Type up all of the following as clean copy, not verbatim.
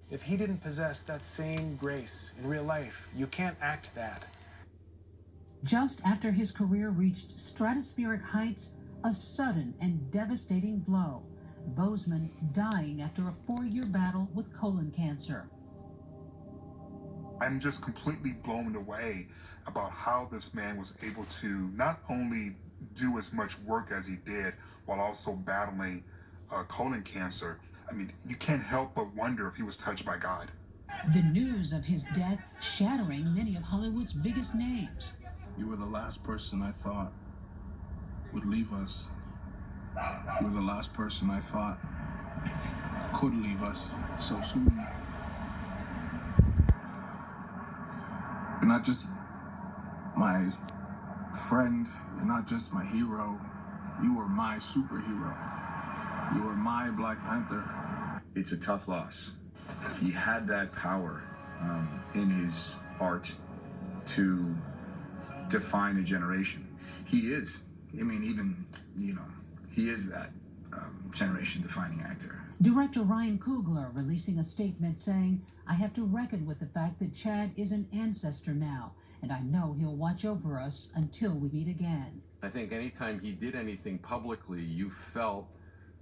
If he didn't possess that same grace in real life, you can't act that. Just after his career reached stratospheric heights, a sudden and devastating blow. Boseman dying after a 4-year battle with colon cancer. I'm just completely blown away about how this man was able to not only do as much work as he did while also battling colon cancer. I mean, you can't help but wonder if he was touched by God. The news of his death shattering many of Hollywood's biggest names. You were the last person I thought would leave us. You were the last person I thought could leave us so soon. You're not just my friend, you're not just my hero, you were my superhero. You were my Black Panther. It's a tough loss. He had that power in his art to define a generation. He is, I mean, even, he is that generation-defining actor. Director Ryan Coogler releasing a statement saying, "I have to reckon with the fact that Chad is an ancestor now, and I know he'll watch over us until we meet again." I think anytime he did anything publicly, you felt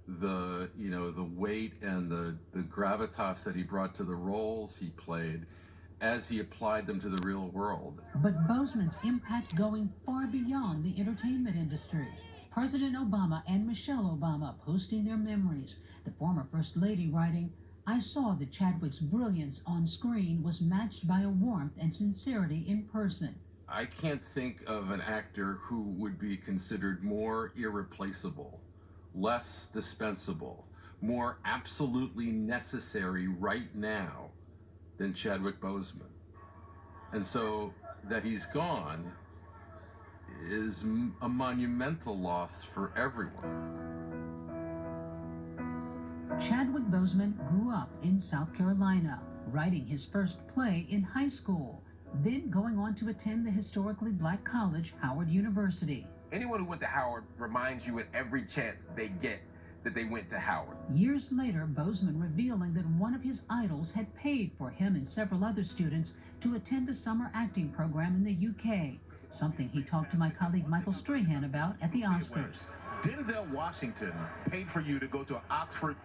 the weight and the gravitas that he brought to the roles he played as he applied them to the real world. But Boseman's impact going far beyond the entertainment industry. President Obama and Michelle Obama posting their memories. The former First Lady writing, "I saw that Chadwick's brilliance on screen was matched by a warmth and sincerity in person." I can't think of an actor who would be considered more irreplaceable, less dispensable, more absolutely necessary right now than Chadwick Boseman. And so that he's gone is a monumental loss for everyone. Chadwick Boseman grew up in South Carolina, writing his first play in high school, then going on to attend the historically black college, Howard University. Anyone who went to Howard reminds you at every chance they get that they went to Howard. Years later, Boseman revealing that one of his idols had paid for him and several other students to attend a summer acting program in the UK, something he talked to my colleague Michael Strahan about at the Oscars. Denzel Washington paid for you to go to an Oxford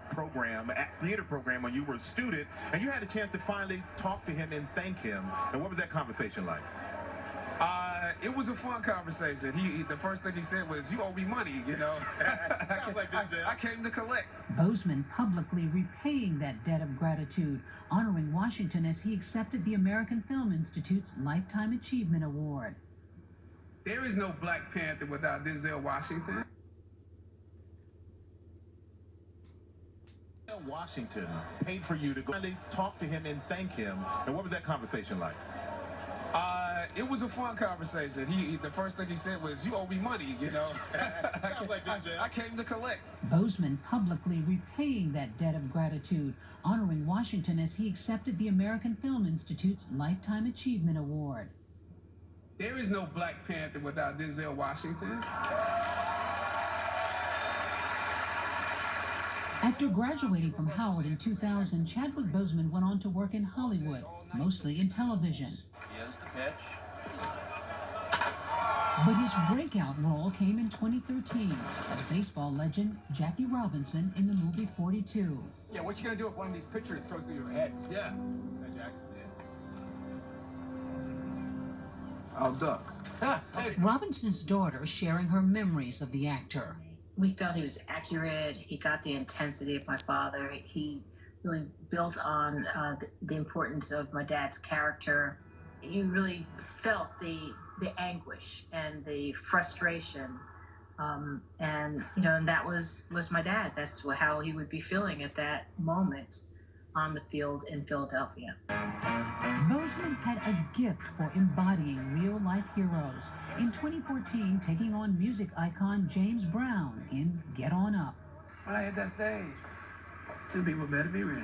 theater program when you were a student, and you had a chance to finally talk to him and thank him. And what was that conversation like? It was a fun conversation. The first thing he said was, "You owe me money, I came to collect." Boseman publicly repaying that debt of gratitude, honoring Washington as he accepted the American Film Institute's Lifetime Achievement Award. There is no Black Panther without Denzel Washington. Denzel Washington paid for you to go finally talk to him and thank him. And what was that conversation like? It was a fun conversation. The first thing he said was, "You owe me money, I came to collect." Boseman publicly repaying that debt of gratitude, honoring Washington as he accepted the American Film Institute's Lifetime Achievement Award. There is no Black Panther without Denzel Washington. After graduating from Howard in 2000, Chadwick Boseman went on to work in Hollywood, mostly in television. Here's the catch. But his breakout role came in 2013 as baseball legend Jackie Robinson in the movie 42. Yeah, what you gonna do if one of these pitchers throws through your head? Yeah. Hey, Jack. I'll duck. Robinson's daughter sharing her memories of the actor. We felt he was accurate. He got the intensity of my father. He really built on the importance of my dad's character. You really felt the anguish and the frustration, and that was my dad. That's how he would be feeling at that moment on the field in Philadelphia. Boseman had a gift for embodying real-life heroes. In 2014, taking on music icon James Brown in Get On Up. When I hit that stage, you people better be ready.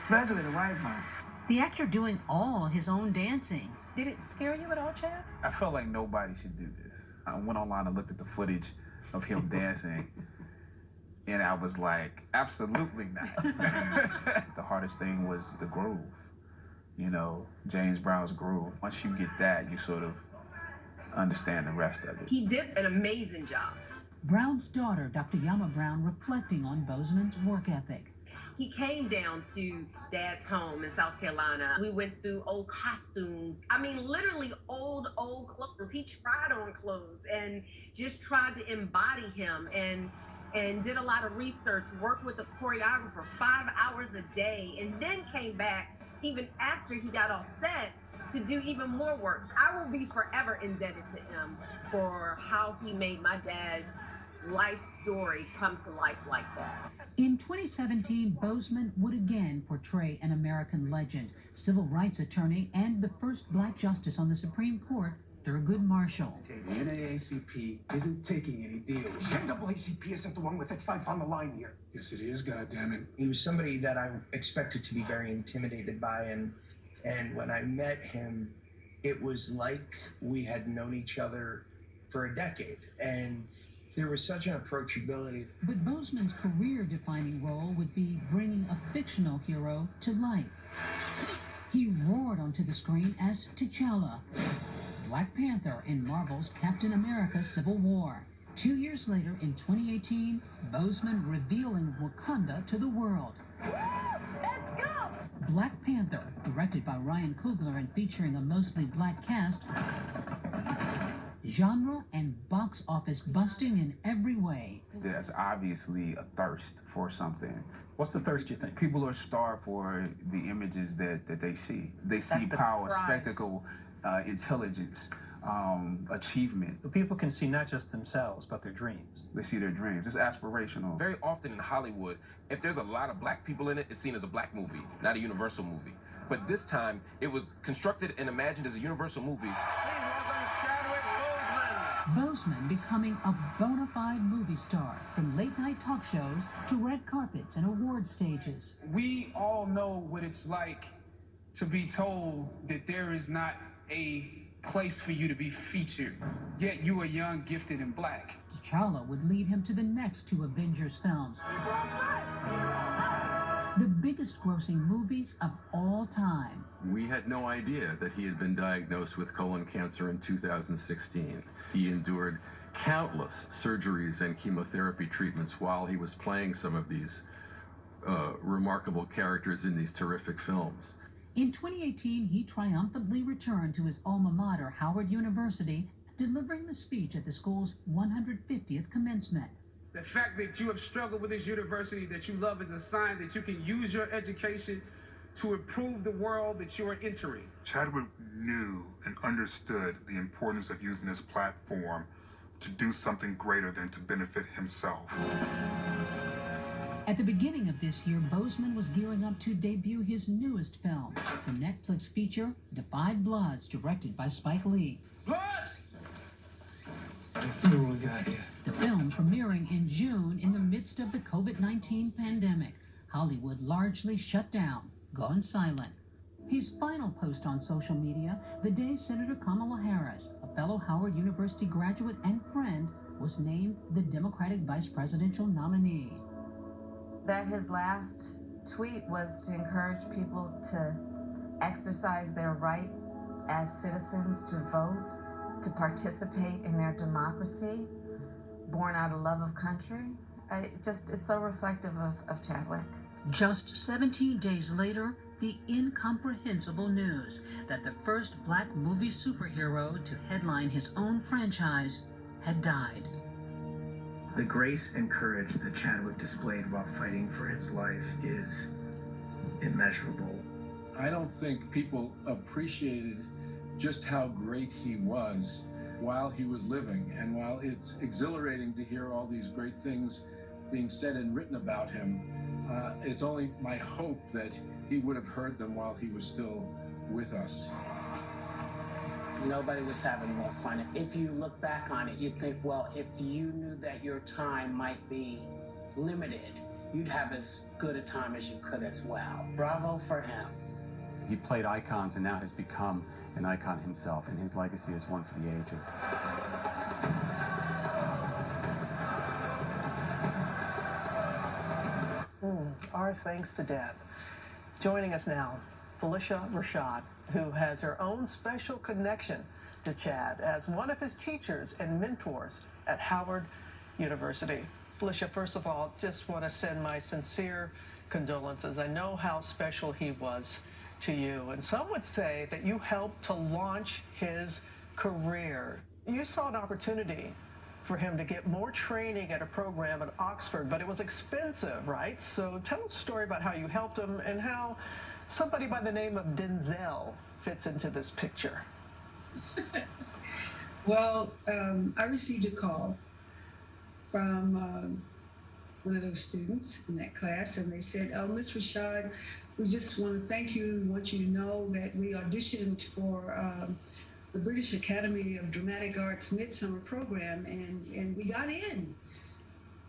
Especially the white part. The actor doing all his own dancing. Did it scare you at all, Chad? I felt like nobody should do this. I went online and looked at the footage of him dancing, And I was like, absolutely not. The hardest thing was the groove. You know, James Brown's groove. Once you get that, you sort of understand the rest of it. He did an amazing job. Brown's daughter, Dr. Yama Brown, reflecting on Boseman's work ethic. He came down to Dad's home in South Carolina. We went through old costumes. I mean, literally old clothes. He tried on clothes and just tried to embody him and did a lot of research, worked with a choreographer 5 hours a day, and then came back even after he got off set to do even more work. I will be forever indebted to him for how he made my dad's life story come to life like that. In 2017, Boseman would again portray an American legend, civil rights attorney, and the first black justice on the Supreme Court, Thurgood Marshall. The NAACP isn't taking any deals. The NAACP isn't the one with its life on the line here. Yes, it is, goddammit. He was somebody that I expected to be very intimidated by, and when I met him, it was like we had known each other for a decade, and there was such an approachability. But Boseman's career-defining role would be bringing a fictional hero to life. He roared onto the screen as T'Challa, Black Panther in Marvel's Captain America: Civil War. 2 years later, in 2018, Boseman revealing Wakanda to the world. Let's go! Black Panther, directed by Ryan Coogler and featuring a mostly black cast, genre and box office busting in every way. There's obviously a thirst for something. What's the thirst, you think? People are starved for the images that they see. They see power, spectacle, intelligence, achievement. The people can see not just themselves, but their dreams. They see their dreams. It's aspirational. Very often in Hollywood, if there's a lot of black people in it, it's seen as a black movie, not a Universal movie. But this time, it was constructed and imagined as a Universal movie. Please welcome Chadwick Boseman. Boseman becoming a bona fide movie star, from late-night talk shows to red carpets and award stages. We all know what it's like to be told that there is not a place for you to be featured, yet you are young, gifted, and black. T'Challa would lead him to the next two Avengers films, the biggest grossing movies of all time. We had no idea that he had been diagnosed with colon cancer in 2016. He endured countless surgeries and chemotherapy treatments while he was playing some of these remarkable characters in these terrific films. In 2018, he triumphantly returned to his alma mater, Howard University, delivering the speech at the school's 150th commencement. The fact that you have struggled with this university that you love is a sign that you can use your education to improve the world that you are entering. Chadwick knew and understood the importance of using his platform to do something greater than to benefit himself. At the beginning of this year, Boseman was gearing up to debut his newest film, the Netflix feature Defying Bloods, directed by Spike Lee. Bloods! Let's see what we got here. The film premiering in June in the midst of the COVID-19 pandemic. Hollywood largely shut down, gone silent. His final post on social media, the day Senator Kamala Harris, a fellow Howard University graduate and friend, was named the Democratic vice presidential nominee. That his last tweet was to encourage people to exercise their right as citizens to vote, to participate in their democracy, born out of love of country. It's so reflective of Chadwick. Just 17 days later, the incomprehensible news that the first black movie superhero to headline his own franchise had died. The grace and courage that Chadwick displayed while fighting for his life is immeasurable. I don't think people appreciated just how great he was while he was living. And while it's exhilarating to hear all these great things being said and written about him, it's only my hope that he would have heard them while he was still with us. Nobody was having more fun. If you look back on it, you'd think, well, if you knew that your time might be limited, you'd have as good a time as you could as well. Bravo for him. He played icons and now has become an icon himself, and his legacy is one for the ages. our thanks to Deb. Joining us now, Felicia Rashad, who has her own special connection to Chad as one of his teachers and mentors at Howard University. Felicia, first of all, just want to send my sincere condolences. I know how special he was to you, and some would say that you helped to launch his career. You saw an opportunity for him to get more training at a program at Oxford, but it was expensive, right? So tell us a story about how you helped him and how somebody by the name of Denzel fits into this picture. Well, I received a call from one of those students in that class, and they said, "Oh, Miss Rashad, we just want to thank you and want you to know that we auditioned for the British Academy of Dramatic Arts Midsummer Program, and we got in."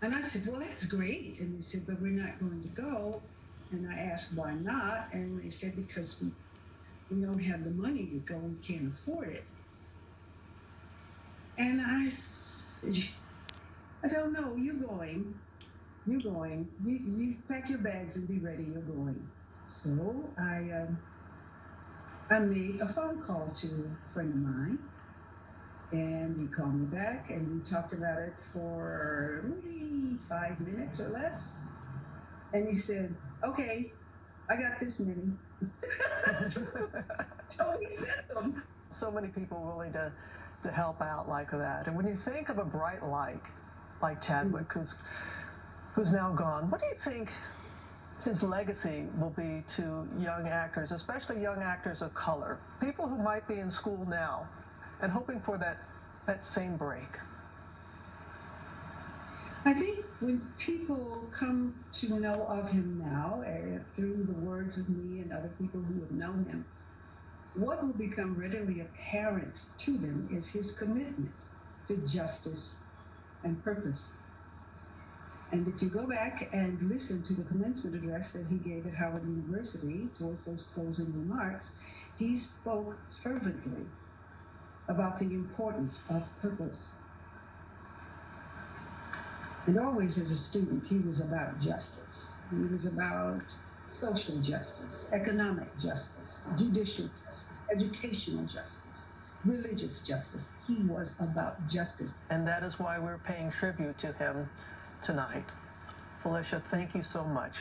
And I said, "Well, that's great." And they said, "But we're not going to go." And I asked, "Why not?" And they said, "Because we don't have the money to go, we can't afford it." And I said, "I don't know, you're going. You're going. You pack your bags and be ready, you're going." So I made a phone call to a friend of mine, and he called me back, and we talked about it for maybe 5 minutes or less. And he said, "Okay, I got this many." So he sent them. So many people willing to help out like that. And when you think of a bright light like Chadwick, who's now gone, what do you think his legacy will be to young actors, especially young actors of color, people who might be in school now and hoping for that same break? I think when people come to know of him now, through the words of me and other people who have known him, what will become readily apparent to them is his commitment to justice and purpose. And if you go back and listen to the commencement address that he gave at Howard University towards those closing remarks, he spoke fervently about the importance of purpose. And always as a student, he was about justice. He was about social justice, economic justice, judicial justice, educational justice, religious justice. He was about justice. And that is why we're paying tribute to him tonight. Felicia, thank you so much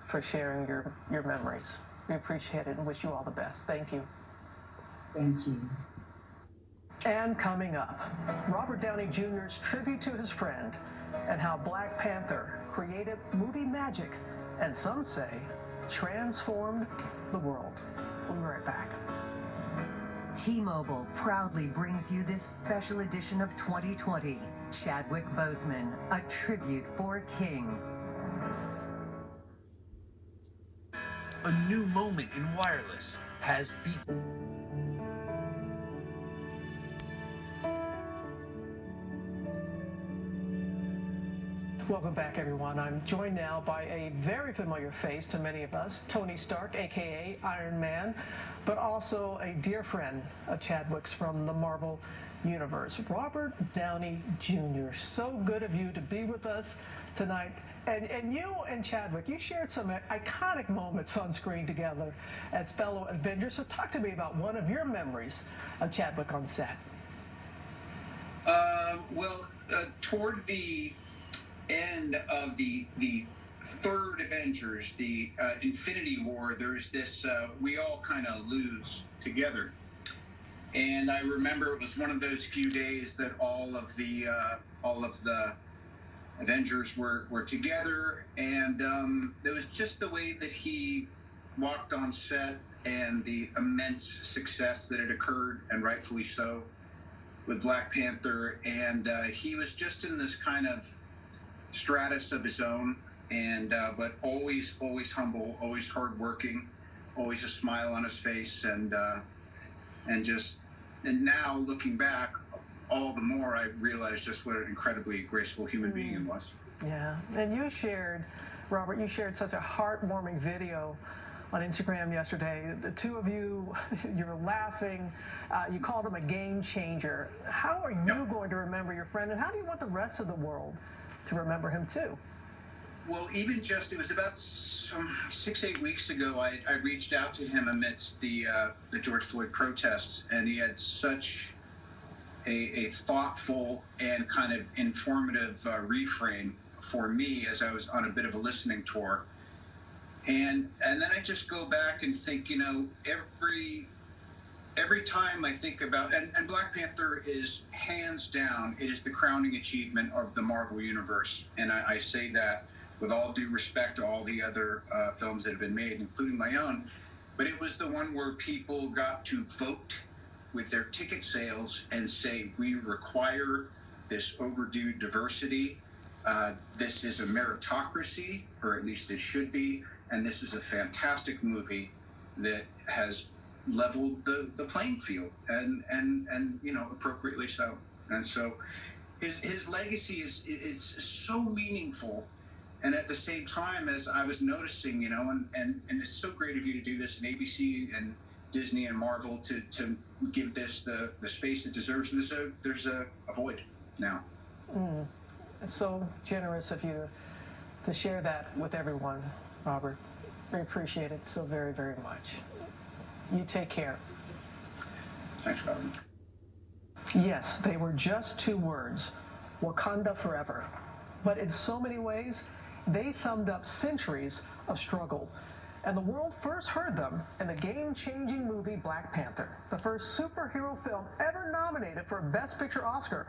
for sharing your memories. We appreciate it and wish you all the best. Thank you. Thank you. And coming up, Robert Downey Jr.'s tribute to his friend and how Black Panther created movie magic and some say transformed the world. We'll be right back. T-Mobile proudly brings you this special edition of 2020, Chadwick Boseman, a tribute for a king. A new moment in wireless has begun. Welcome back, everyone. I'm joined now by a very familiar face to many of us, Tony Stark, a.k.a. Iron Man, but also a dear friend of Chadwick's from the Marvel Universe, Robert Downey Jr. So good of you to be with us tonight. And you and Chadwick, you shared some iconic moments on screen together as fellow Avengers. So talk to me about one of your memories of Chadwick on set. Toward the end of the third Avengers, the Infinity War, there's this we all kind of lose together, and I remember it was one of those few days that all of the Avengers were together, and it was just the way that he walked on set and the immense success that had occurred, and rightfully so, with Black Panther, and he was just in this kind of stratus of his own, and but always humble, always hardworking, always a smile on his face, and now looking back, all the more I realized just what an incredibly graceful human being he was. Yeah, and you shared, Robert, such a heartwarming video on Instagram yesterday. The two of you, you're laughing. You called him a game changer. How are you going to remember your friend, and how do you want the rest of the world to remember him too? Well, even just, it was about 6-8 weeks ago, I reached out to him amidst the George Floyd protests, and he had such a thoughtful and kind of informative reframe for me as I was on a bit of a listening tour. And then I just go back and think, you know, every time I think about, and Black Panther is hands down, it is the crowning achievement of the Marvel Universe. And I say that with all due respect to all the other films that have been made, including my own. But it was the one where people got to vote with their ticket sales and say, we require this overdue diversity. This is a meritocracy, or at least it should be. And this is a fantastic movie that has leveled the playing field, and you know, appropriately so. And so his legacy is so meaningful. And at the same time, as I was noticing, you know, and it's so great of you to do this, and ABC and Disney and Marvel to give this the space it deserves. And there's a void now. It's so generous of you to share that with everyone, Robert. We appreciate it so very, very much. You take care. Thanks, Robert. Yes, they were just 2 words, Wakanda forever. But in so many ways, they summed up centuries of struggle. And the world first heard them in the game-changing movie Black Panther, the first superhero film ever nominated for a Best Picture Oscar.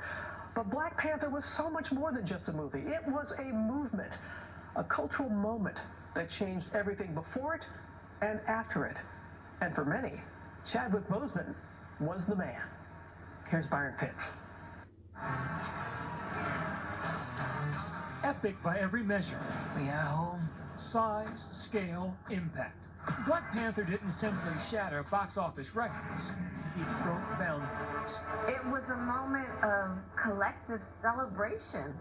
But Black Panther was so much more than just a movie. It was a movement, a cultural moment that changed everything before it and after it. And for many, Chadwick Boseman was the man. Here's Byron Pitts. Epic by every measure. Size, scale, impact. Black Panther didn't simply shatter box office records. It broke boundaries. It was a moment of collective celebration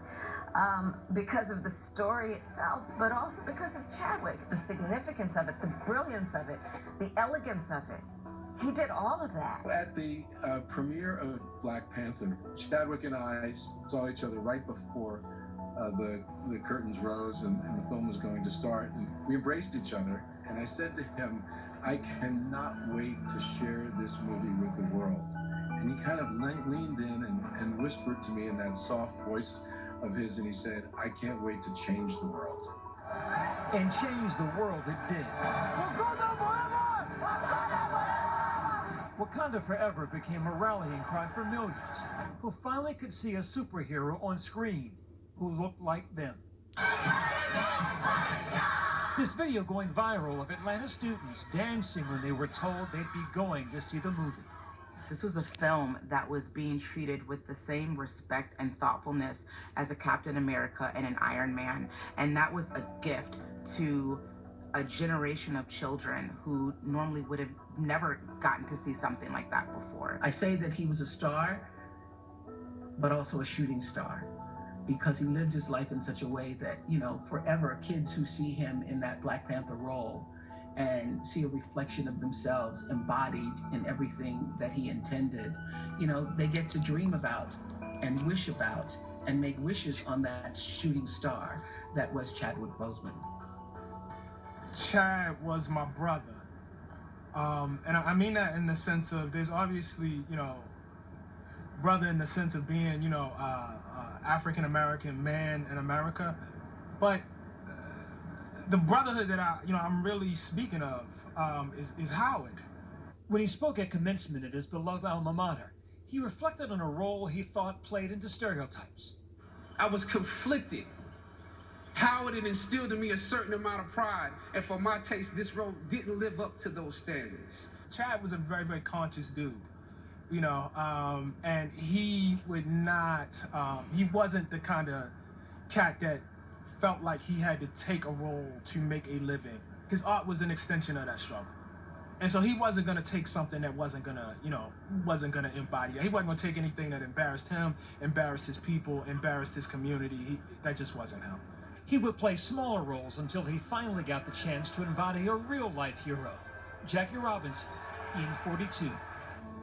because of the story itself, but also because of Chadwick, the significance of it, the brilliance of it, the elegance of it. He did all of that. At the premiere of Black Panther, Chadwick and I saw each other right before the curtains rose and the film was going to start. And we embraced each other, and I said to him, I cannot wait to share this movie with the world. And he kind of leaned in and whispered to me in that soft voice of his, and he said, I can't wait to change the world. And change the world it did. Wakanda Forever became a rallying cry for millions who finally could see a superhero on screen who looked like them. This video going viral of Atlanta students dancing when they were told they'd be going to see the movie. This was a film that was being treated with the same respect and thoughtfulness as a Captain America and an Iron Man. And that was a gift to a generation of children who normally would have never gotten to see something like that before. I say that he was a star, but also a shooting star, because he lived his life in such a way that, you know, forever kids who see him in that Black Panther role and see a reflection of themselves embodied in everything that he intended, you know, they get to dream about and wish about and make wishes on that shooting star that was Chadwick Boseman. Chad was my brother. And I mean that in the sense of, there's obviously, you know, brother in the sense of being, you know, African-American man in America. But the brotherhood that I'm really speaking of is Howard. When he spoke at commencement at his beloved alma mater, he reflected on a role he thought played into stereotypes. I was conflicted. Howard had instilled in me a certain amount of pride, and for my taste, this role didn't live up to those standards. Chad was a very, very conscious dude, you know, and he would not, he wasn't the kind of cat that felt like he had to take a role to make a living. His art was an extension of that struggle. And so he wasn't going to take something that wasn't going to, you know, wasn't going to embody it. He wasn't going to take anything that embarrassed him, embarrassed his people, embarrassed his community. That just wasn't him. He would play smaller roles until he finally got the chance to embody a real-life hero. Jackie Robinson in 42.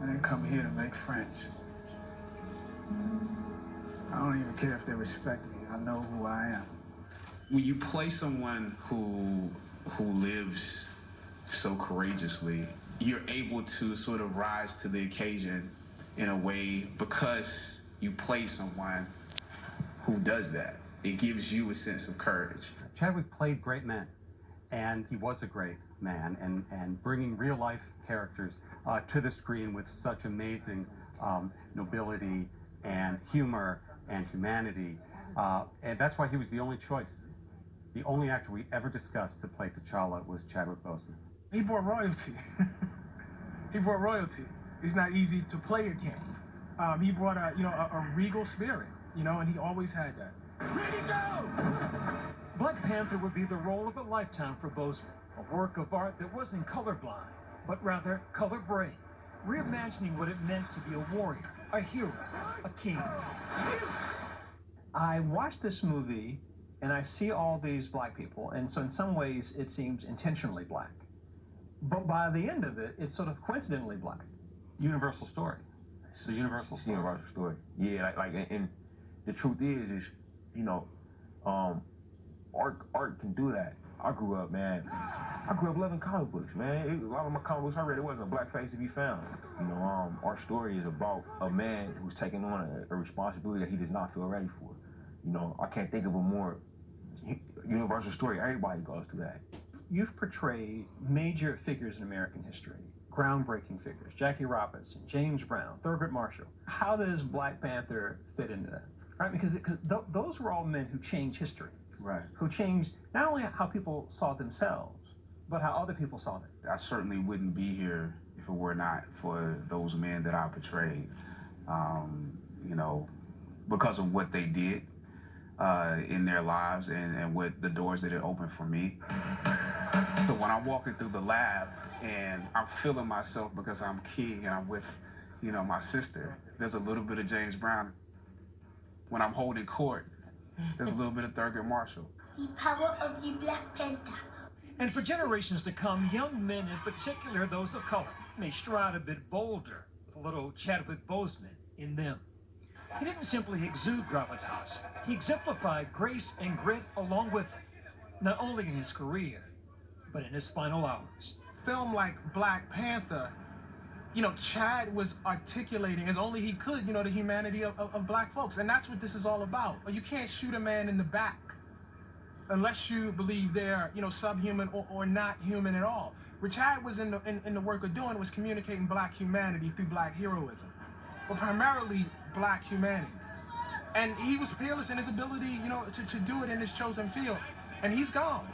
I didn't come here to make friends. I don't even care if they respect me. I know who I am. when you play someone who lives so courageously, you're able to sort of rise to the occasion in a way because you play someone who does that. It gives you a sense of courage. Chadwick played great men, and he was a great man, and bringing real life characters to the screen with such amazing nobility and humor and humanity, and that's why he was the only choice. The only actor we ever discussed to play T'Challa was Chadwick Boseman. He brought royalty. He brought royalty. It's not easy to play a king. He brought a regal spirit, and he always had that. Ready, go! Black Panther would be the role of a lifetime for Boseman, a work of art that wasn't colorblind, but rather colorbrain, reimagining what it meant to be a warrior, a hero, a king. I watched this movie and I see all these black people, and so in some ways it seems intentionally black. But by the end of it, it's sort of coincidentally black. Universal story. It's a universal story. Universal story. Yeah, and the truth is, art can do that. I grew up loving comic books, man. A lot of my comic books I read, it wasn't a black face to be found. Our story is about a man who's taking on a responsibility that he does not feel ready for. I can't think of a more universal story. Everybody goes through that. You've portrayed major figures in American history, groundbreaking figures, Jackie Robinson, James Brown, Thurgood Marshall. How does Black Panther fit into that? Right, because those were all men who changed history. Right. Who changed not only how people saw themselves, but how other people saw them. I certainly wouldn't be here if it were not for those men that I portrayed, because of what they did in their lives and what the doors that it opened for me. So when I'm walking through the lab and I'm feeling myself because I'm king and I'm with, my sister, there's a little bit of James Brown. When I'm holding court, there's a little bit of Thurgood Marshall. The power of the Black Panther. And for generations to come, young men, in particular those of color, may stride a bit bolder with a little Chadwick Boseman in them. He didn't simply exude gravitas. He exemplified grace and grit along with it, not only in his career, but in his final hours. Film like Black Panther, Chad was articulating as only he could, the humanity of black folks. And that's what this is all about. You can't shoot a man in the back unless you believe they're, subhuman or not human at all. What Chad was in the work of doing was communicating black humanity through black heroism, but primarily black humanity. And he was fearless in his ability, to do it in his chosen field. And he's gone.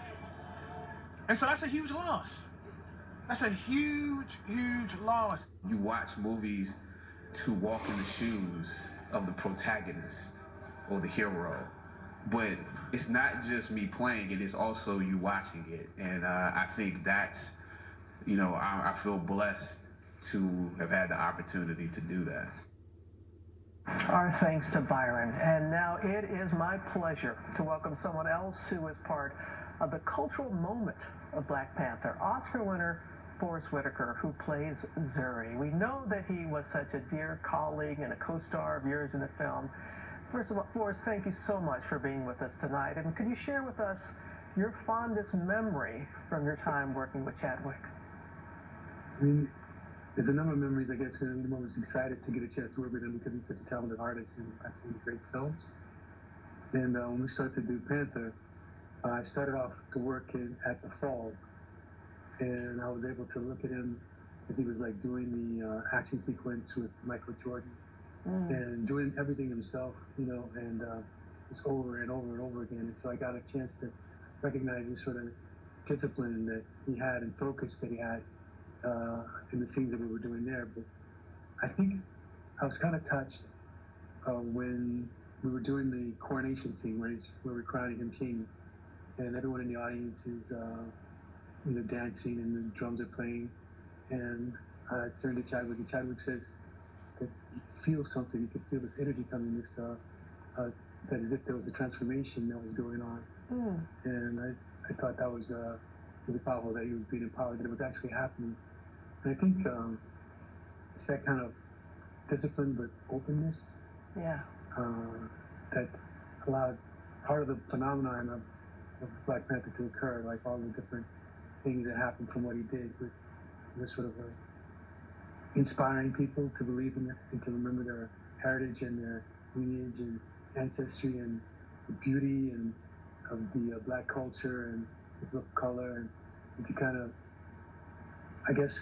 And so that's a huge loss. That's a huge, huge loss. You watch movies to walk in the shoes of the protagonist or the hero, but it's not just me playing it, it's also you watching it. And I think that's, I feel blessed to have had the opportunity to do that. Our thanks to Byron. And now it is my pleasure to welcome someone else who is part of the cultural moment of Black Panther, Oscar winner Forrest Whitaker, who plays Zuri. We know that he was such a dear colleague and a co-star of yours in the film. First of all, Forrest, thank you so much for being with us tonight. And could you share with us your fondest memory from your time working with Chadwick? There's a number of memories, I guess, and I'm always excited to get a chance to work with him because he's such a talented artist and I've seen great films. And when we started to do Panther, I started off to work at the Falls, and I was able to look at him as he was doing the action sequence with Michael Jordan and doing everything himself, and just over and over and over again. And so I got a chance to recognize the sort of discipline that he had and focus that he had in the scenes that we were doing there. But I think I was kind of touched when we were doing the coronation scene where we're crowning him king, and everyone in the audience is dancing and the drums are playing. And I turned to Chadwick, and Chadwick says that he feels something. He could feel this energy coming, that as if there was a transformation that was going on. And I thought that was really powerful, that he was being empowered, that it was actually happening. And I think it's that kind of discipline but openness that allowed part of the phenomenon Black Panther to occur, like all the different things that happened from what he did, with sort of inspiring people to believe in it and to remember their heritage and their lineage and ancestry and the beauty and of the black culture and people of color, and to kind of, I guess,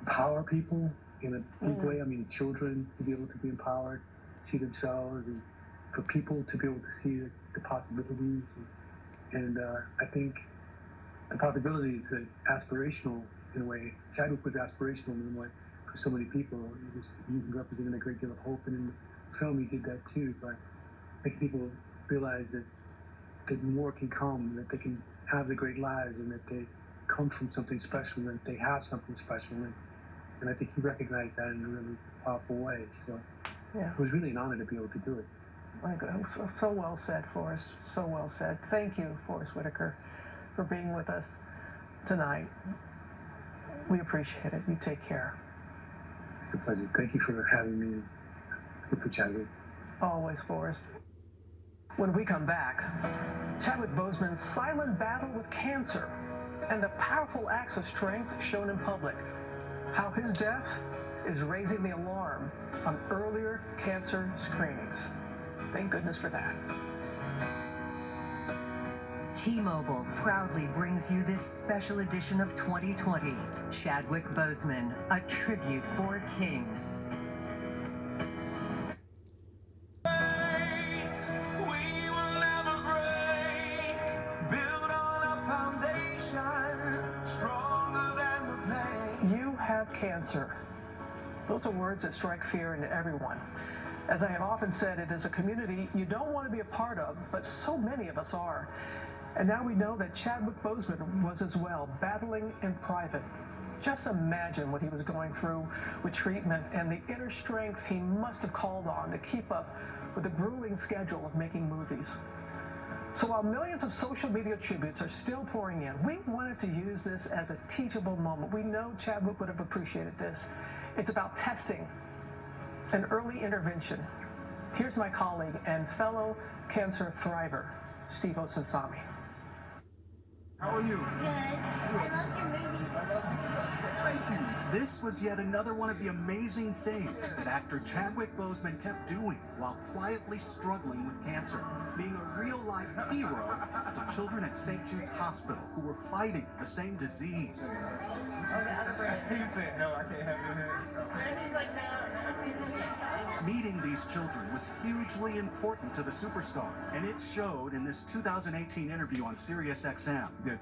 empower people in a big way. I mean, children to be able to be empowered, see themselves, and for people to be able to see the possibilities. And I think the possibilities are aspirational in a way. Chadwick was aspirational in a way for so many people. He represented a great deal of hope, and in the film he did that too. But I think people realize that more can come, that they can have the great lives, and that they come from something special, that they have something special. And I think he recognized that in a really powerful way. So yeah, it was really an honor to be able to do it. My God, so well said, Forrest. So well said. Thank you, Forrest Whitaker, for being with us tonight. We appreciate it. You take care. It's a pleasure. Thank you for having me. Good for Chadwick. Always, Forrest. When we come back, Chadwick Boseman's silent battle with cancer and the powerful acts of strength shown in public. How his death is raising the alarm on earlier cancer screenings. Thank goodness for that. T-Mobile proudly brings you this special edition of 2020. Chadwick Boseman, a tribute for a king. You have cancer. Those are words that strike fear into everyone. As I have often said, it is a community you don't want to be a part of, but so many of us are. And now we know that Chadwick Boseman was as well, battling in private. Just imagine what he was going through with treatment and the inner strength he must have called on to keep up with the grueling schedule of making movies. So while millions of social media tributes are still pouring in, we wanted to use this as a teachable moment. We know Chadwick would have appreciated this. It's about testing and early intervention. Here's my colleague and fellow cancer thriver, Steve Osunsami. How are you? Good. I loved your movie. Thank you. This was yet another one of the amazing things that actor Chadwick Boseman kept doing while quietly struggling with cancer, being a real-life hero to children at St. Jude's Hospital who were fighting the same disease. He said, no, I can't have your hand. He's like, no. Meeting these children was hugely important to the superstar, and it showed in this 2018 interview on SiriusXM. There are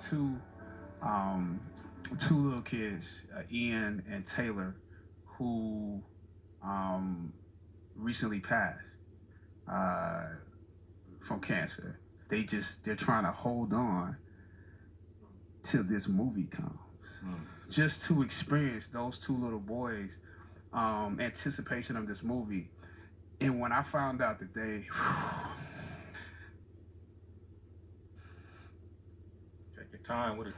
two little kids, Ian and Taylor, who recently passed from cancer. They're trying to hold on till this movie comes. Just to experience those two little boys' anticipation of this movie. And when I found out that they take your time with it.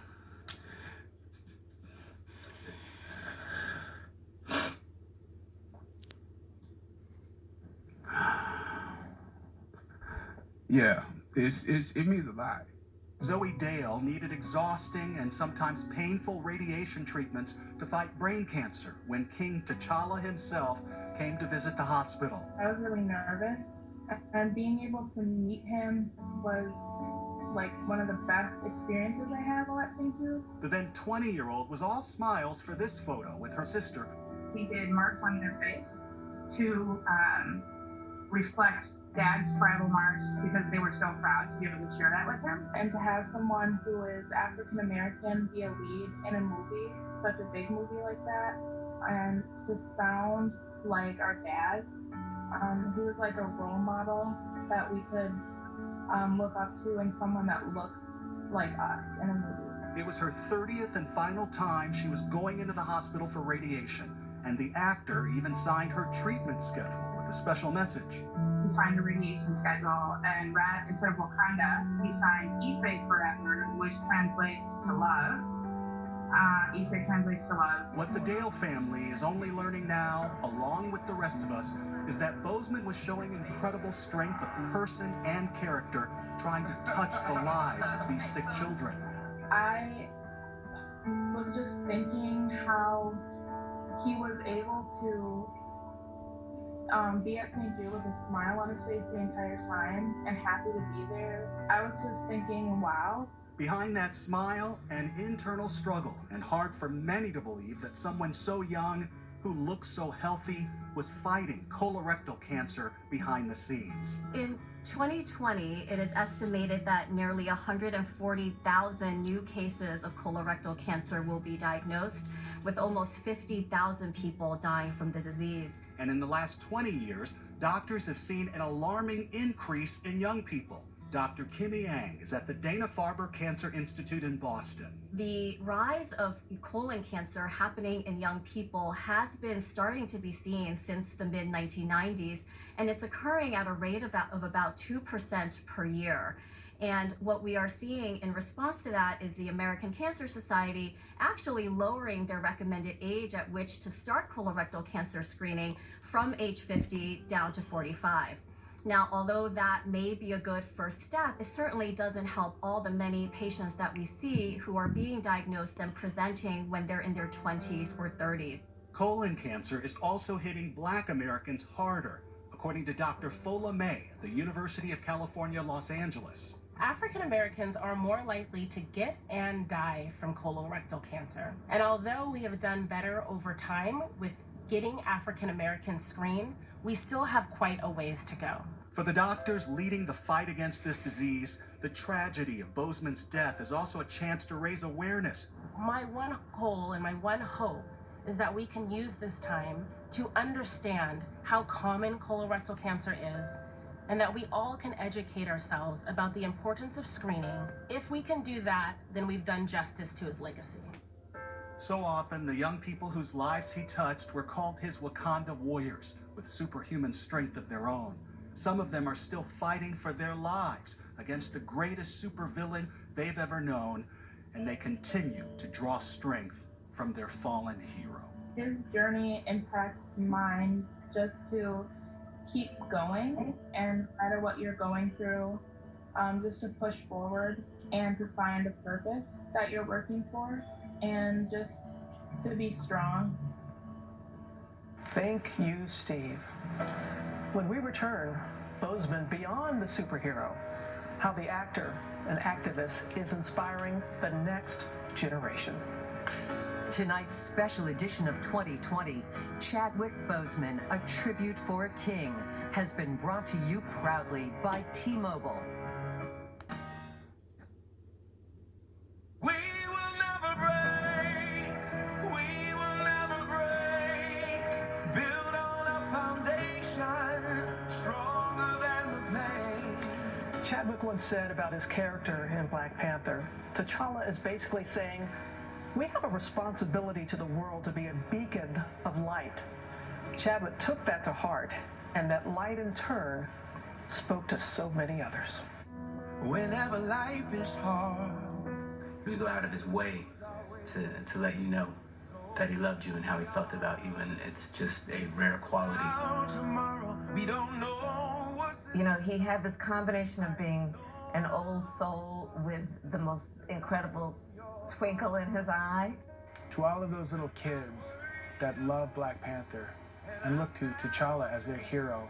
Yeah, it means a lot. Zoe Dale needed exhausting and sometimes painful radiation treatments to fight brain cancer when King T'Challa himself came to visit the hospital. I was really nervous, and being able to meet him was like one of the best experiences I had while at St. Jude. The then 20-year-old was all smiles for this photo with her sister. We did marks on their face to reflect Dad's tribal marks because they were so proud to be able to share that with him. And to have someone who is African American be a lead in a movie, such a big movie like that, and to sound like our dad, he was like a role model that we could look up to, and someone that looked like us in a movie. It was her 30th and final time she was going into the hospital for radiation, and the actor even signed her treatment schedule with a special message. He signed a radiation schedule, and instead of Wakanda, he signed Ife Forever, which translates to love. Ife translates to love. What the Dale family is only learning now, along with the rest of us, is that Boseman was showing incredible strength of person and character, trying to touch the lives of these sick children. I was just thinking how he was able to be at St. Jude with a smile on his face the entire time and happy to be there. I was just thinking, wow. Behind that smile, an internal struggle, and hard for many to believe that someone so young, who looks so healthy, was fighting colorectal cancer behind the scenes. In 2020, it is estimated that nearly 140,000 new cases of colorectal cancer will be diagnosed, with almost 50,000 people dying from the disease. And in the last 20 years, doctors have seen an alarming increase in young people. Dr. Kimmy Yang is at the Dana-Farber Cancer Institute in Boston. The rise of colon cancer happening in young people has been starting to be seen since the mid-1990s, and it's occurring at a rate of about 2% per year. And what we are seeing in response to that is the American Cancer Society actually lowering their recommended age at which to start colorectal cancer screening from age 50 down to 45. Now, although that may be a good first step, it certainly doesn't help all the many patients that we see who are being diagnosed and presenting when they're in their 20s or 30s. Colon cancer is also hitting Black Americans harder, according to Dr. Fola May at the University of California, Los Angeles. African Americans are more likely to get and die from colorectal cancer. And although we have done better over time with getting African Americans screened, we still have quite a ways to go. For the doctors leading the fight against this disease, the tragedy of Boseman's death is also a chance to raise awareness. My one goal and my one hope is that we can use this time to understand how common colorectal cancer is, and that we all can educate ourselves about the importance of screening. If we can do that, then we've done justice to his legacy. So often, the young people whose lives he touched were called his Wakanda warriors, with superhuman strength of their own. Some of them are still fighting for their lives against the greatest supervillain they've ever known, and they continue to draw strength from their fallen hero. His journey impacts mine just to keep going, and no matter what you're going through, just to push forward and to find a purpose that you're working for, and just to be strong. Thank you, Steve. When we return, Boseman beyond the superhero, how the actor and activist is inspiring the next generation. Tonight's special edition of 2020, Chadwick Boseman, A Tribute for a King, has been brought to you proudly by T-Mobile. Chadwick once said about his character in Black Panther, T'Challa is basically saying, we have a responsibility to the world to be a beacon of light. Chadwick took that to heart, and that light in turn spoke to so many others. Whenever life is hard, he would go out of his way to let you know that he loved you and how he felt about you, and it's just a rare quality. Tomorrow, we don't know what's... You know, he had this combination of being an old soul with the most incredible twinkle in his eye. To all of those little kids that love Black Panther and look to T'Challa as their hero,